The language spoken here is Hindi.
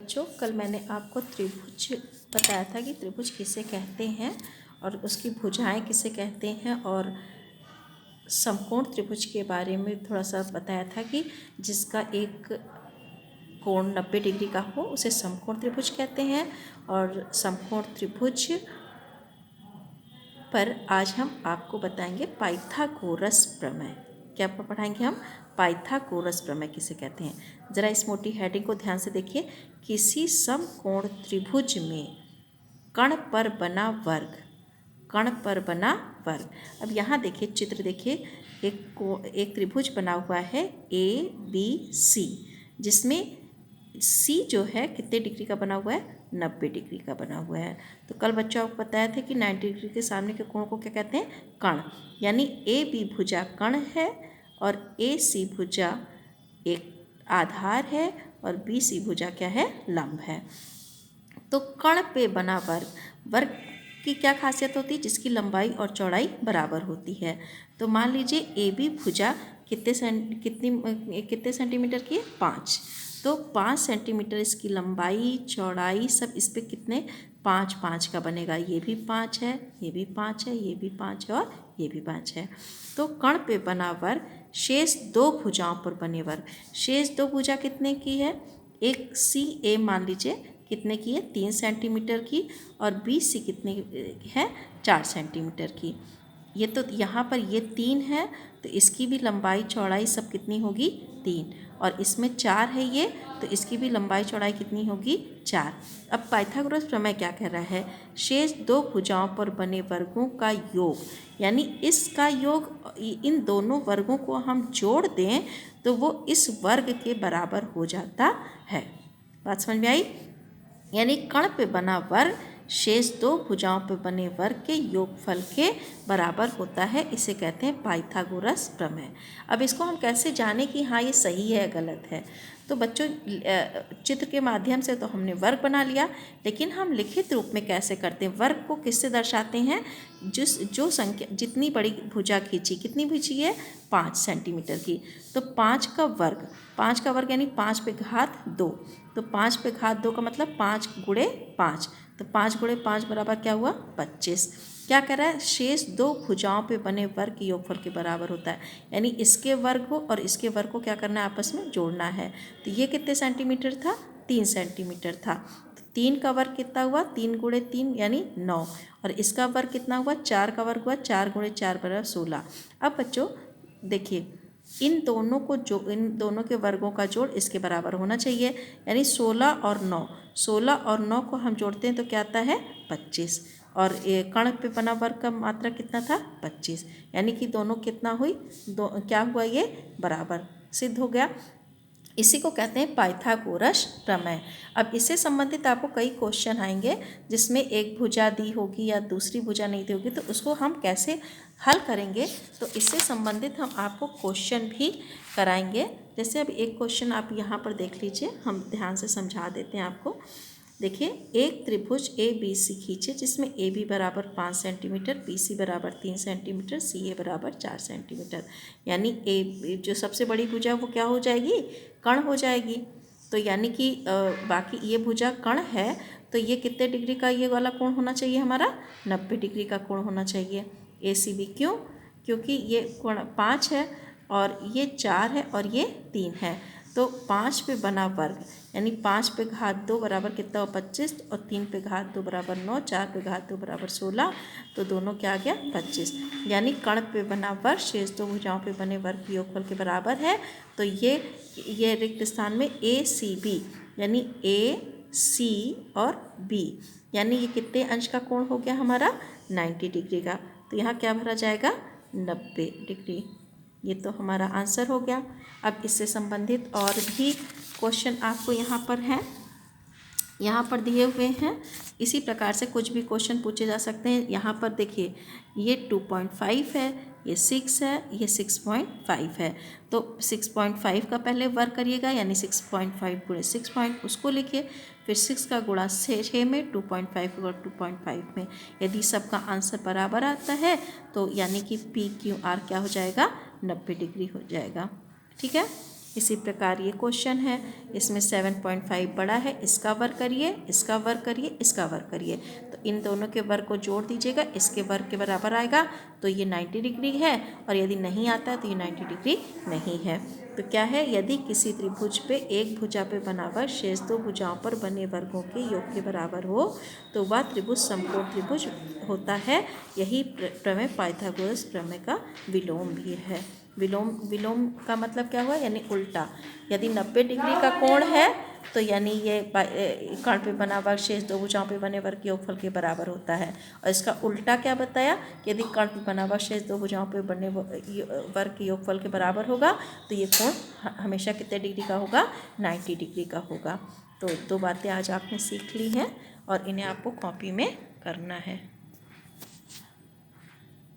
बच्चों, कल मैंने आपको त्रिभुज बताया था कि त्रिभुज किसे कहते हैं और उसकी भुजाएं किसे कहते हैं, और समकोण त्रिभुज के बारे में थोड़ा सा बताया था कि जिसका एक कोण 90 डिग्री का हो उसे समकोण त्रिभुज कहते हैं। और समकोण त्रिभुज पर आज हम आपको बताएंगे पाइथागोरस प्रमेय। क्या पढ़ाएंगे हम? पाइथागोरस प्रमेय किसे कहते हैं। ज़रा इस मोटी हेडिंग को ध्यान से देखिए। किसी समकोण त्रिभुज में कण पर बना वर्ग, कण पर बना वर्ग। अब यहाँ देखिए, चित्र देखिए, एक त्रिभुज बना हुआ है ABC, जिसमें C जो है कितने डिग्री का बना हुआ है? 90 डिग्री का बना हुआ है। तो कल बच्चों आपको बताया था कि 90 डिग्री के सामने के कोण को क्या कहते हैं? कण। यानी AB भुजा कण है और AC भुजा एक आधार है और BC भुजा क्या है? लंब है। तो कण पे बना वर्ग, वर्ग की क्या खासियत होती है? जिसकी लंबाई और चौड़ाई बराबर होती है। तो मान लीजिए AB भुजा कितने सेंटीमीटर की है? 5। तो 5 सेंटीमीटर इसकी लंबाई चौड़ाई सब इस पर कितने? 5 5 का बनेगा। ये भी 5 है, ये भी 5 है, ये भी 5 है और ये भी 5 है। तो कण पे बना वर्ग शेष दो भुजाओं पर बने वर्ग। शेष दो भुजा कितने की है? एक CA मान लीजिए कितने की है? 3 सेंटीमीटर की, और BC कितने है? 4 सेंटीमीटर की। ये तो यहाँ पर ये 3 है, तो इसकी भी लंबाई चौड़ाई सब कितनी होगी? 3। और इसमें 4 है ये, तो इसकी भी लंबाई चौड़ाई कितनी होगी? 4। अब पाइथागोरस प्रमेय क्या कह रहा है? शेष दो भुजाओं पर बने वर्गों का योग, यानी इसका योग, इन दोनों वर्गों को हम जोड़ दें तो वो इस वर्ग के बराबर हो जाता है। बात समझ में आई? यानी कण पे बना वर्ग शेष दो भुजाओं पे बने वर्ग के योगफल के बराबर होता है। इसे कहते हैं पाइथागोरस प्रमेय। अब इसको हम कैसे जाने कि हाँ ये सही है गलत है? तो बच्चों, चित्र के माध्यम से तो हमने वर्ग बना लिया, लेकिन हम लिखित रूप में कैसे करते हैं? वर्ग को किससे दर्शाते हैं? जो संख्या जितनी बड़ी भुजा खींची, कितनी खींची है? 5 सेंटीमीटर की। तो 5 का वर्ग यानी 5 पे घात 2। तो 5 पे घात 2 का मतलब 5 गुणे 5। तो 5 गुणे 5 बराबर क्या हुआ? 25। क्या कर रहा है? शेष दो भुजाओं पे बने वर्ग के योगफल के बराबर होता है। यानी इसके वर्ग को और इसके वर्ग को क्या करना है? आपस में जोड़ना है। तो ये कितने सेंटीमीटर था? 3 सेंटीमीटर था। तो 3 का वर्ग कितना हुआ? 3 गुणे 3 यानी 9। और इसका वर्ग कितना हुआ? 4 का वर्ग हुआ 4 गुणे 4 बराबर 16। अब बच्चों देखिए, इन दोनों के वर्गों का जोड़ इसके बराबर होना चाहिए। यानी 16 और 9, 16 और 9 को हम जोड़ते हैं तो क्या आता है? 25। और ये कण पे बना वर्ग का मात्रा कितना था? 25। यानी कि दोनों कितना हुई? क्या हुआ? ये बराबर सिद्ध हो गया। इसी को कहते हैं पाइथागोरस प्रमेय। अब इससे संबंधित आपको कई क्वेश्चन आएंगे जिसमें एक भुजा दी होगी या दूसरी भुजा नहीं दी होगी, तो उसको हम कैसे हल करेंगे, तो इससे संबंधित हम आपको क्वेश्चन भी कराएंगे। जैसे अब एक क्वेश्चन आप यहाँ पर देख लीजिए, हम ध्यान से समझा देते हैं आपको। देखिए, एक त्रिभुज ABC खींचे जिसमें AB बराबर 5 सेंटीमीटर, BC बराबर 3 सेंटीमीटर, CA बराबर 4 सेंटीमीटर। यानी A जो सबसे बड़ी भुजा वो क्या हो जाएगी? कण हो जाएगी। तो यानी कि बाकी ये भुजा कण है, तो ये कितने डिग्री का ये वाला कोण होना चाहिए हमारा? 90 डिग्री का कोण होना चाहिए ACB। क्यों? क्योंकि ये कोण 5 है और ये 4 है और ये 3 है। तो 5 पे बना वर्ग यानी 5 पे घात 2 बराबर कितना हो? 25। और 3 पे घात 2 बराबर 9, 4 पे घात 2 बराबर 16। तो दोनों क्या आ गया? 25। यानी कण पे बना वर्ग शेष दो भुजाओं पे बने वर्ग के योगफल के बराबर है। तो ये रिक्त स्थान में ACB यानी AC और B, यानी ये कितने अंश का कोण हो गया हमारा? 90 डिग्री का। तो यहाँ क्या भरा जाएगा? 90 डिग्री। ये तो हमारा आंसर हो गया। अब इससे संबंधित और भी क्वेश्चन आपको यहाँ पर हैं, यहाँ पर दिए हुए हैं। इसी प्रकार से कुछ भी क्वेश्चन पूछे जा सकते हैं। यहाँ पर देखिए, ये 2.5 है, ये 6 है, ये 6.5 है। तो 6.5 का पहले वर्ग करिएगा, यानी 6.5 गुणे 6 पॉइंट उसको लिखिए। फिर 6 का गुणा 6 में, 2.5 का गुणा 2.5 में। यदि सबका आंसर बराबर आता है तो यानी कि PQR क्या हो जाएगा? 90 डिग्री हो जाएगा। ठीक है, इसी प्रकार ये क्वेश्चन है, इसमें 7.5 बड़ा है, इसका वर्ग करिए, इसका वर्ग करिए, इसका वर्ग करिए। तो इन दोनों के वर्ग को जोड़ दीजिएगा, इसके वर्ग के बराबर आएगा तो ये 90 डिग्री है, और यदि नहीं आता है तो ये 90 डिग्री नहीं है। तो क्या है, यदि किसी त्रिभुज पे एक भुजा पे बना वर्ग शेष दो भुजाओं पर बने वर्गों के योग के बराबर हो तो वह त्रिभुज समकोण त्रिभुज होता है। यही प्रमेय पाइथागोरस प्रमेय का विलोम भी है। विलोम का मतलब क्या हुआ, यानी उल्टा। यदि 90 डिग्री का कोण है तो यानी ये कर्ण पे बना वर्ग शेष दो भुजाओं पे बने वर्ग के योगफल के बराबर होता है। और इसका उल्टा क्या बताया, कि यदि कर्ण पे बना वर्ग शेष दो भुजाओं पे बने वर्ग के योगफल के बराबर होगा तो ये कोण हमेशा कितने डिग्री का होगा, 90 डिग्री का होगा। तो 2 बातें आज आपने सीख ली हैं और इन्हें आपको कॉपी में करना है।